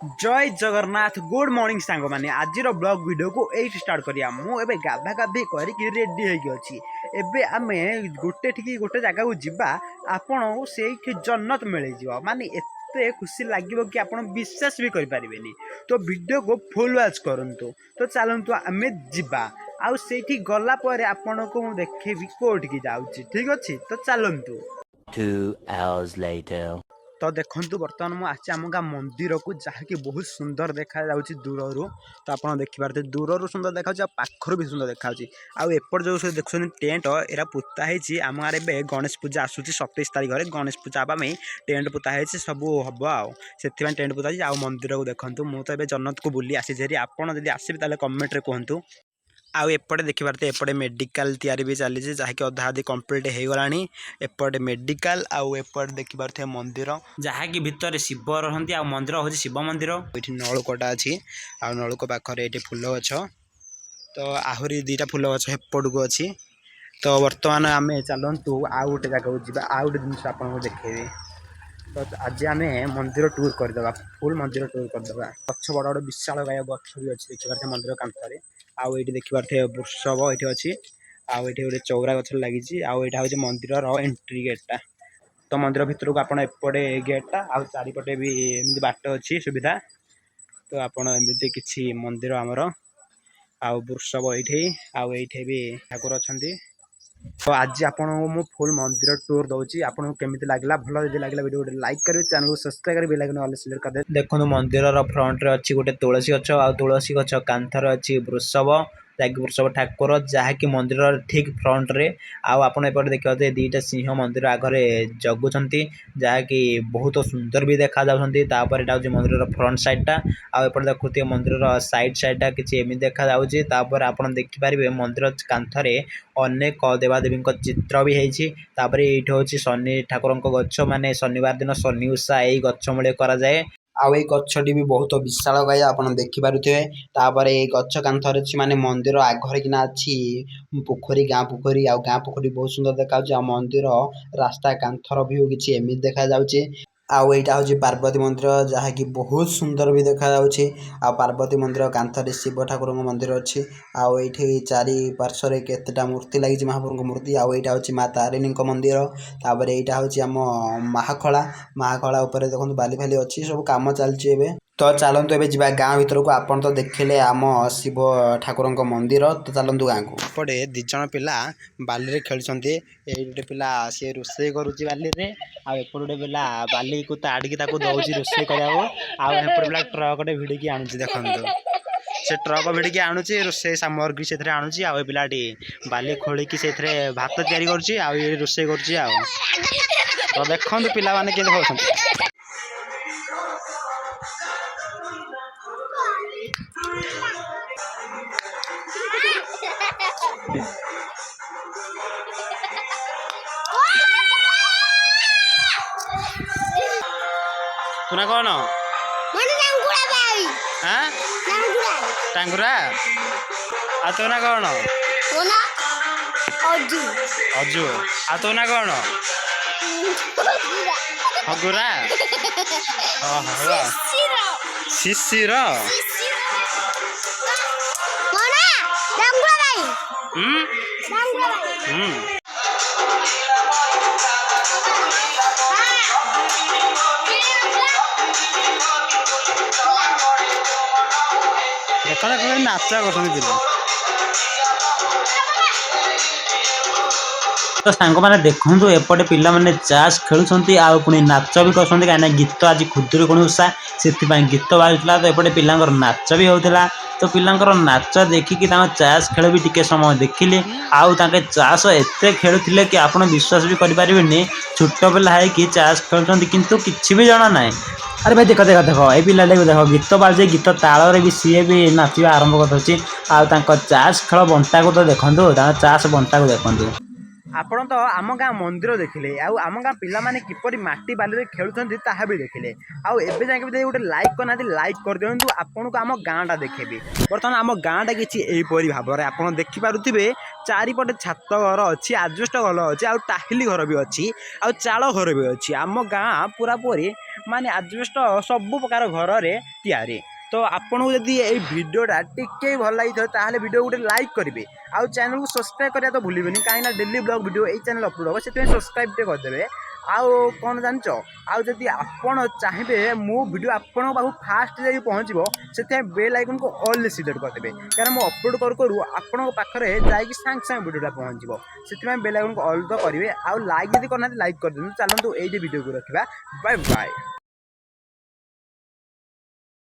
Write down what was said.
जय Jagannath good morning सांग मैंने आज ब्लॉग वीडियो को यही स्टार्ट करिया मुझे गाधा गाधे करके रेडी होगी एबे आमे गोटे ठीक गोटे जगह को जीवा आपण से जन्नत मिल जाव माने एते खुशी लगे कि आप विश्वास भी करें तो वीडियो को फुल वॉच करूँ तो चलतु आम जा आउ से गला आपण को मुझे देखेबी कोठिकी जाऊँगी ठीक अच्छे तो चलतु 2 hours later. तो देखो बर्तमान मुझे आसी आम गाँ मंदिर को जहाँकि बहुत सुंदर देखा दूर तो आप देखिए दूर सुंदर देखा पाखर भी सुंदर देखा आउट जो देखुन टेंट एरा पुता है आम गाँव गणेश पूजा आसूसी 27 तारीख में गणेश पूजा हाँपाई टेंट पुता है सब हम आउ टेंट पुता है मंदिर को देखूँ मुझे जन्नत को बुली आसी आपड़ जब आसबे कमेंट कहतु आउ एपटे देखिपारे एपटे मेडिकल तैयारी भी चली जहाँकि अधा अधी कम्प्लीट हो गला एपटे मेडिकल आउ एपटे देखिपारे मंदिर जहाँकि भितर शिव रही आ मंदिर हूँ शिव मंदिर ये नलकूटा अच्छी आ नलकूप पाखे ये फूल गछ तो आहरी दुईटा फूल गछ एपट को अच्छी तो बर्तमान आम चलतु आउ गोटे जगह जा आउ गोटे जिन आपको देखेबी तो आज आम मंदिर टूर करदे फुल मंदिर टूर करदे गछ बड़ बड़ विशाल गछ भी अच्छी देखिए मंदिर कांथरे आउ ये देखिए वृषभ ये अच्छी आउ ये गोटे चौरा गछ लगी आउ यहाँ हूँ मंदिर एंट्री गेटा तो मंदिर भितर को आपटे गेटा आउ चारिपटे भी एमती बाट अच्छी सुविधा तो आपमती किसी मंदिर आमर आउ वृषभ ये आउ ये भी ठाकुर अच्छा तो आज आपको फुल मंदिर टूर दूसरी आपको केमी लगला भल जब लगे वीडियो गोटे लाइक करेंगे चैनल को सब्सक्राइब करेंगे बेल आइकन सिलेक्ट कर देखो मंदिर फ्रंट रे अच्छी गोटे तुलसी गछ आ तुलसी गछ कांथर अच्छी वृषभ जहाँकि वृषभ ठाकुर जहाँकि मंदिर ठीक फ्रंट रे आउ आपड़ एपटे देखिए दुईटा सिंह मंदिर आगे जगुंट जहाँकि बहुत सुंदर भी देखा जापर यहाँ हूँ मंदिर फ्रंट साइडटा आउट देखुए मंदिर साइड साइडटा किसी एमती देखा आप देखिपारे मंदिर कांथरे अनेक देवादेवी चित्र भी होती ये हूँ शनि ठाकुर गछ माने शनिवार दिन शनि उषा यही गछ मूले कराए आउ ये गछटी भी बहुत विशाल गाय आप देखिपे ये गछ कांथर माने मंदिर आघर किना अच्छी पोखरी गाँ पोखरी आ गाँ पोखरी बहुत सुंदर देखा मंदिर रास्ता कांथर भी किसी एमती देखा आउ यहाँ हूँ पार्वती मंदिर जहाँकि बहुत सुंदर भी देखा आ पार्वती मंदिर कांथरे शिव ठाकुर मंदिर अच्छी आउ ये चारि पार्श्व केतेटा मूर्ति लगी महाप्रभु मूर्ति आउ यहाँ हूँ माँ तारिणी मंदिर तापर यहाँ हूँ आम महाखला उपर देखो बाली फाली अच्छी सब कम चलती तो चलतु एवं जा गाँ भर को आप तो देखले आम शिव ठाकुर मंदिर तो चलतु गाँ को एपटे दिज पिला बाली खेलुंटे गोटे पिला सी रोसे करुच्ची बाली आउट गोटे पिला बाली को ताड़िकी दौर रोसे करपटे पिला ट्रक भिड़िकी आणुची देखो से ट्रक भिड़िकी आणुची रोसे सामग्री से आणुची आ पिलाटी बाली खोलिकी से भात तैयारी करुच्ची आ रोसे करुच्ची आ तो देखो पिला माने के तुना कौन टांगुरा आ तो ना कौन अजु आ तो ना कौन हगुरा शिशिर देखा नाचा कर तो सांग मैंने देखु एपटे पिला माने चाष खेलुंट आ पुणी नाच भी कर कहीं गीत आज खुदुरुकुणी ओषा से गीत बाजुला तो एपटे पिला नाच भी होता तो पिलांकर नाच देखिकी चाष खेल भी टिके समय देखिले आउ चाष एत खेलुले कि आप विश्वास भी करें छोट पिला है कि चाष खेलुंट किंतु किसी भी जना ना अरे भाई देख देख देख ये पिला देख गीत बाजे गीत ताल भी सी भी नाचा आरंभ कर चाष खेल बंटा को तो देखो चाष बंटा को देखो आपण तो आम गाँ मंदिर देखिले आम गाँ पिलाने किपरि माटी बाली खेलुंट ताहा भी देखिले आबे जाए गोटे लाइक करना लाइक कर दिंतु आपन को आम गाँटा देखेबी बर्तमान आम गाँटा किसी यहीपरि भाव में आप देखिपे चारिपटे छात घर अच्छी आजबेस्ट घर अच्छी आ टाहिली घर भी अच्छी आ चाल घर भी अच्छी आम गाँ पूरा पूरी ମାନେ ଆଜବେଷ୍ଟ ସବୁ ପ୍ରକାର ଘରରେ ତିଆରି। ତ ଆପଣଙ୍କୁ ଯଦି ଏଇ ଭିଡ଼ିଓଟା ଟିକେ ଭଲ ଲାଗିଥିବ ତାହେଲେ ଭିଡ଼ିଓ ଗୋଟେ ଲାଇକ୍ କରିବେ ଆଉ ଚ୍ୟାନେଲକୁ ସବସ୍କ୍ରାଇବ୍ କରିବା ତ ଭୁଲିବେନି କାହିଁକିନା ଡେଲି ବ୍ଲଗ୍ ଭିଡ଼ିଓ ଏଇ ଚ୍ୟାନେଲ ଅପଲୋଡ଼ ହେବ ସେଥିପାଇଁ ସବସ୍କ୍ରାଇବ୍ ଟିକେ କରିଦେବେ। ଆଉ କ'ଣ ଜାଣିଛ ଆଉ ଯଦି ଆପଣ ଚାହିଁବେ ମୋ ଭିଡ଼ିଓ ଆପଣଙ୍କ ପାଖକୁ ଫାଷ୍ଟ ଯାଇକି ପହଞ୍ଚିବ ସେଥିପାଇଁ ବେଲ୍ ଆଇକନ୍କୁ ଅଲ୍ରେ ସିଲେକ୍ଟ କରିଦେବେ କାରଣ ମୁଁ ଅପଲୋଡ଼ କରୁ କରୁ ଆପଣଙ୍କ ପାଖରେ ଯାଇକି ସାଙ୍ଗେ ସାଙ୍ଗେ ଭିଡ଼ିଓଟା ପହଞ୍ଚିବ ସେଥିପାଇଁ ବେଲ୍ ଆଇକନ୍କୁ ଅଲ୍ ତ କରିବେ ଆଉ ଲାଇକ୍ ଯଦି କରିନାହାନ୍ତି ଲାଇକ୍ କରିଦିଅନ୍ତୁ। ଚାଲନ୍ତୁ ଏଇଠି ଭିଡ଼ିଓକୁ ରଖିବା ବାଏ ବାଏ।